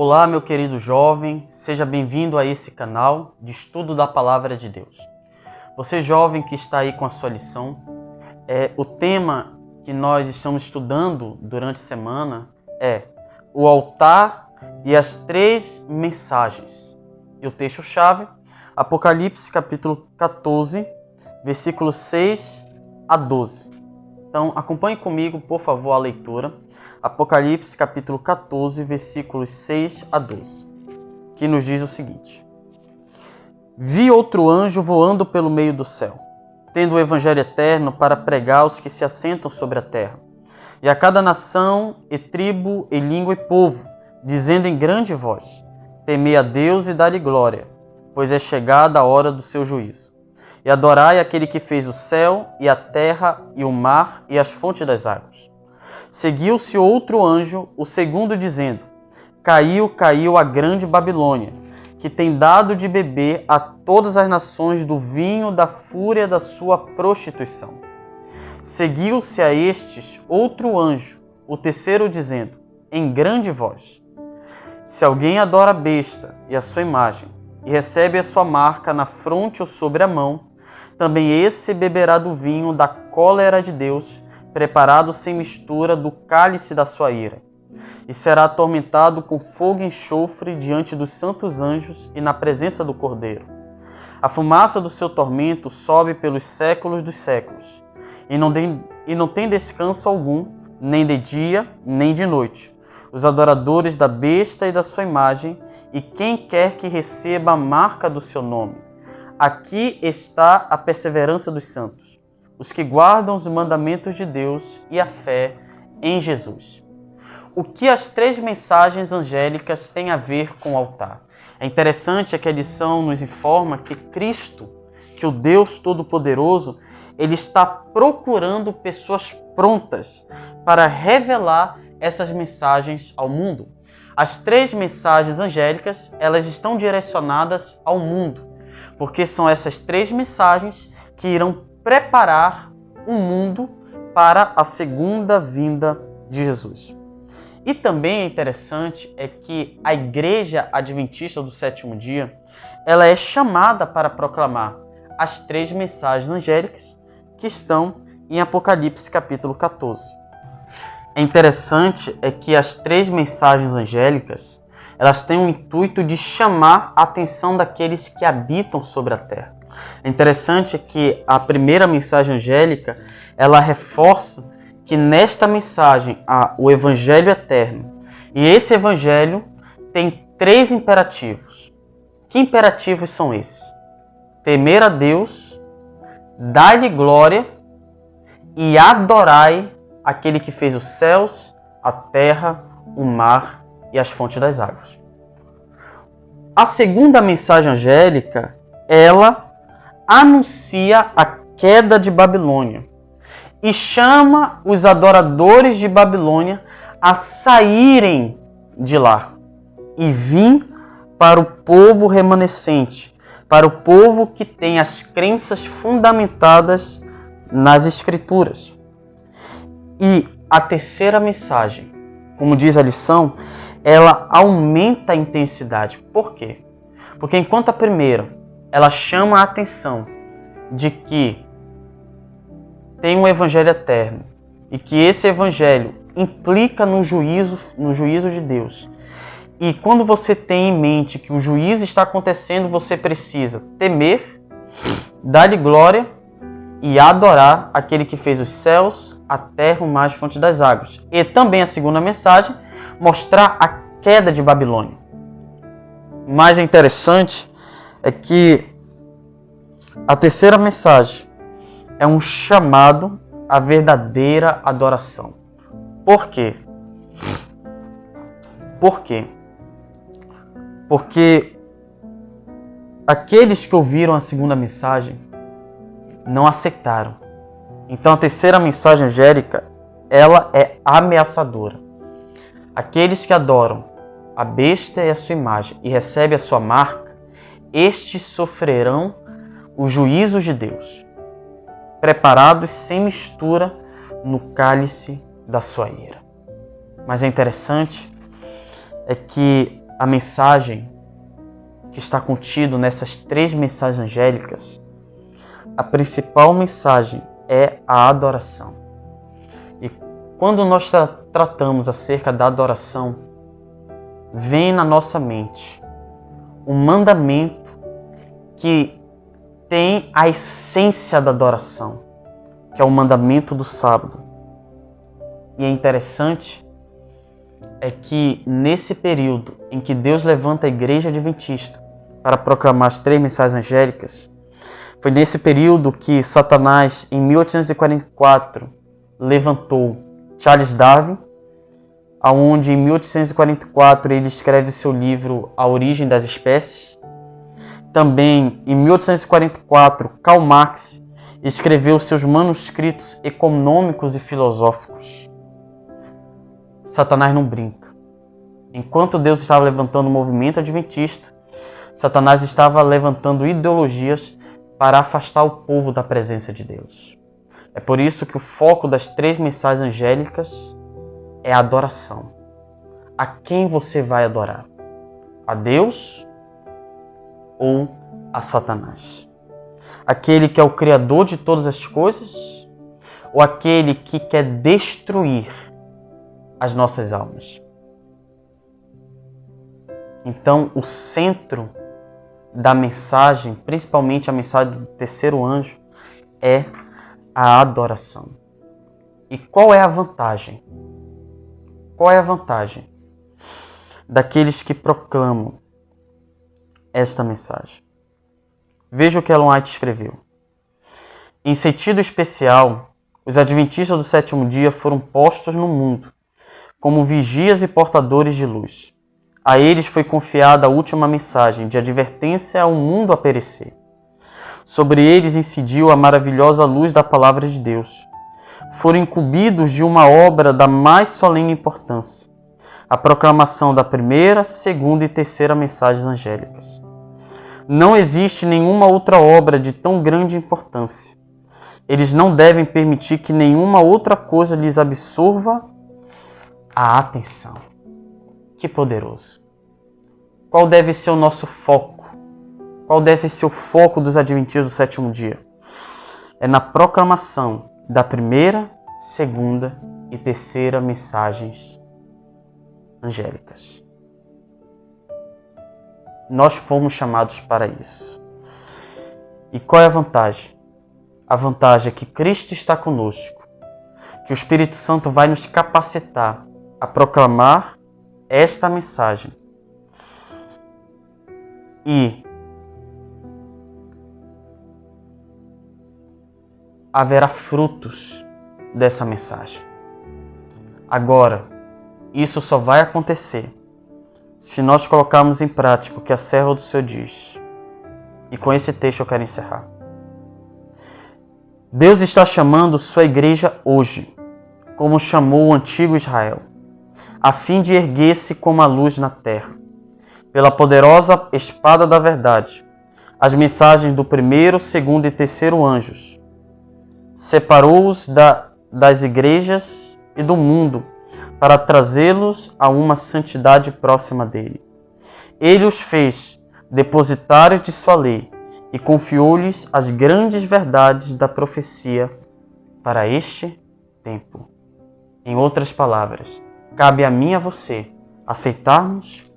Olá, meu querido jovem, seja bem-vindo a esse canal de estudo da Palavra de Deus. Você jovem que está aí com a sua lição, o tema que nós estamos estudando durante a semana é o altar e as três mensagens. E o texto-chave, Apocalipse capítulo 14, versículos 6 a 12. Então, acompanhe comigo, por favor, a leitura. Apocalipse capítulo 14, versículos 6 a 12, que nos diz o seguinte: Vi outro anjo voando pelo meio do céu, tendo o evangelho eterno para pregar aos que se assentam sobre a terra, e a cada nação, e tribo, e língua e povo, dizendo em grande voz: Temei a Deus e dai-lhe glória, pois é chegada a hora do seu juízo. E adorai aquele que fez o céu, e a terra, e o mar, e as fontes das águas. Seguiu-se outro anjo, o segundo, dizendo: Caiu a grande Babilônia, que tem dado de beber a todas as nações do vinho da fúria da sua prostituição. Seguiu-se a estes outro anjo, o terceiro, dizendo, em grande voz: Se alguém adora a besta e a sua imagem, e recebe a sua marca na fronte ou sobre a mão, também esse beberá do vinho da cólera de Deus, preparado sem mistura do cálice da sua ira, e será atormentado com fogo e enxofre diante dos santos anjos e na presença do Cordeiro. A fumaça do seu tormento sobe pelos séculos dos séculos, e não tem descanso algum, nem de dia, nem de noite. Os adoradores da besta e da sua imagem, e quem quer que receba a marca do seu nome. Aqui está a perseverança dos santos, os que guardam os mandamentos de Deus e a fé em Jesus. O que as três mensagens angélicas têm a ver com o altar? É interessante que a lição nos informa que Cristo, que o Deus Todo-Poderoso, ele está procurando pessoas prontas para revelar essas mensagens ao mundo. As três mensagens angélicas, elas estão direcionadas ao mundo, porque são essas três mensagens que irão preparar o mundo para a segunda vinda de Jesus. E também é interessante que a Igreja Adventista do Sétimo Dia, ela é chamada para proclamar as três mensagens angélicas que estão em Apocalipse capítulo 14. É interessante que as três mensagens angélicas, elas têm o intuito de chamar a atenção daqueles que habitam sobre a terra. É interessante que a primeira mensagem angélica, ela reforça que nesta mensagem há o evangelho eterno. E esse evangelho tem três imperativos. Que imperativos são esses? Temer a Deus, dar-lhe glória e adorai aquele que fez os céus, a terra, o mar e as fontes das águas. A segunda mensagem angélica, ela anuncia a queda de Babilônia e chama os adoradores de Babilônia a saírem de lá e vir para o povo remanescente, para o povo que tem as crenças fundamentadas nas Escrituras. E a terceira mensagem, como diz a lição, ela aumenta a intensidade. Por quê? Porque enquanto a primeira, ela chama a atenção de que tem um evangelho eterno e que esse evangelho implica no juízo de Deus. E quando você tem em mente que o juízo está acontecendo, você precisa temer, dar-lhe glória e adorar aquele que fez os céus, a terra, o mar e as fontes das águas. E também a segunda mensagem, mostrar a queda de Babilônia. O mais interessante é que a terceira mensagem é um chamado à verdadeira adoração. Por quê? Por quê? Porque aqueles que ouviram a segunda mensagem não aceitaram. Então a terceira mensagem angélica, ela é ameaçadora. Aqueles que adoram a besta e a sua imagem e recebem a sua marca, estes sofrerão os juízos de Deus, preparados sem mistura no cálice da sua ira. Mas é interessante que a mensagem que está contido nessas 3 mensagens angélicas, a principal mensagem é a adoração. E quando nós tratamos acerca da adoração, vem na nossa mente um mandamento que tem a essência da adoração, que é o mandamento do sábado. E é interessante é que nesse período em que Deus levanta a igreja adventista para proclamar as 3 mensagens angélicas, foi nesse período que Satanás, em 1844, levantou Charles Darwin, onde em 1844 ele escreve seu livro A Origem das Espécies. Também, em 1844, Karl Marx escreveu seus manuscritos econômicos e filosóficos. Satanás não brinca. Enquanto Deus estava levantando o movimento adventista, Satanás estava levantando ideologias para afastar o povo da presença de Deus. É por isso que o foco das 3 mensagens angélicas é a adoração. A quem você vai adorar? A Deus ou a Satanás? Aquele que é o Criador de todas as coisas ou aquele que quer destruir as nossas almas? Então, o centro da mensagem, principalmente a mensagem do 3º anjo, é a adoração. E qual é a vantagem? Qual é a vantagem daqueles que proclamam esta mensagem? Veja o que Ellen White escreveu. Em sentido especial, os adventistas do 7º dia foram postos no mundo como vigias e portadores de luz. A eles foi confiada a última mensagem de advertência ao mundo a perecer. Sobre eles incidiu a maravilhosa luz da palavra de Deus. Foram incumbidos de uma obra da mais solene importância, a proclamação da 1ª, 2ª e 3ª mensagens angélicas. Não existe nenhuma outra obra de tão grande importância. Eles não devem permitir que nenhuma outra coisa lhes absorva a atenção. Que poderoso! Qual deve ser o nosso foco? Qual deve ser o foco dos adventistas do 7º dia? É na proclamação da 1ª, 2ª e 3ª mensagens angélicas. Nós fomos chamados para isso. E qual é a vantagem? A vantagem é que Cristo está conosco, que o Espírito Santo vai nos capacitar a proclamar esta mensagem. E haverá frutos dessa mensagem. Agora, isso só vai acontecer se nós colocarmos em prática o que a serva do Senhor diz. E com esse texto eu quero encerrar. Deus está chamando sua igreja hoje, como chamou o antigo Israel, a fim de erguer-se como a luz na terra, pela poderosa espada da verdade, as mensagens do 1º, 2º e 3º anjos. Separou-os das igrejas e do mundo para trazê-los a uma santidade próxima dele. Ele os fez depositários de sua lei e confiou-lhes as grandes verdades da profecia para este tempo. Em outras palavras, cabe a mim e a você aceitarmos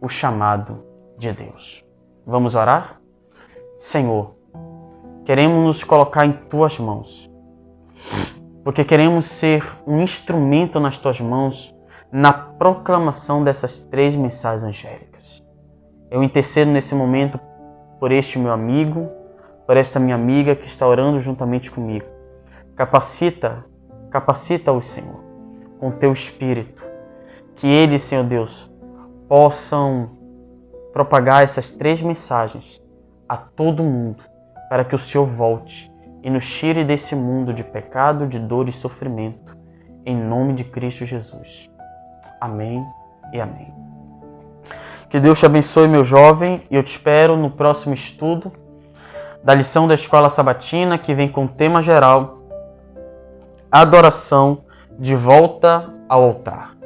o chamado de Deus. Vamos orar? Senhor, queremos nos colocar em Tuas mãos, porque queremos ser um instrumento nas Tuas mãos na proclamação dessas 3 mensagens angélicas. Eu intercedo nesse momento por este meu amigo, por esta minha amiga que está orando juntamente comigo. Capacita-os, Senhor, com Teu Espírito, que eles, Senhor Deus, possam propagar essas 3 mensagens a todo mundo, para que o Senhor volte e nos tire desse mundo de pecado, de dor e sofrimento, em nome de Cristo Jesus. Amém e amém. Que Deus te abençoe, meu jovem, e eu te espero no próximo estudo da lição da Escola Sabatina, que vem com o tema geral: Adoração de volta ao altar.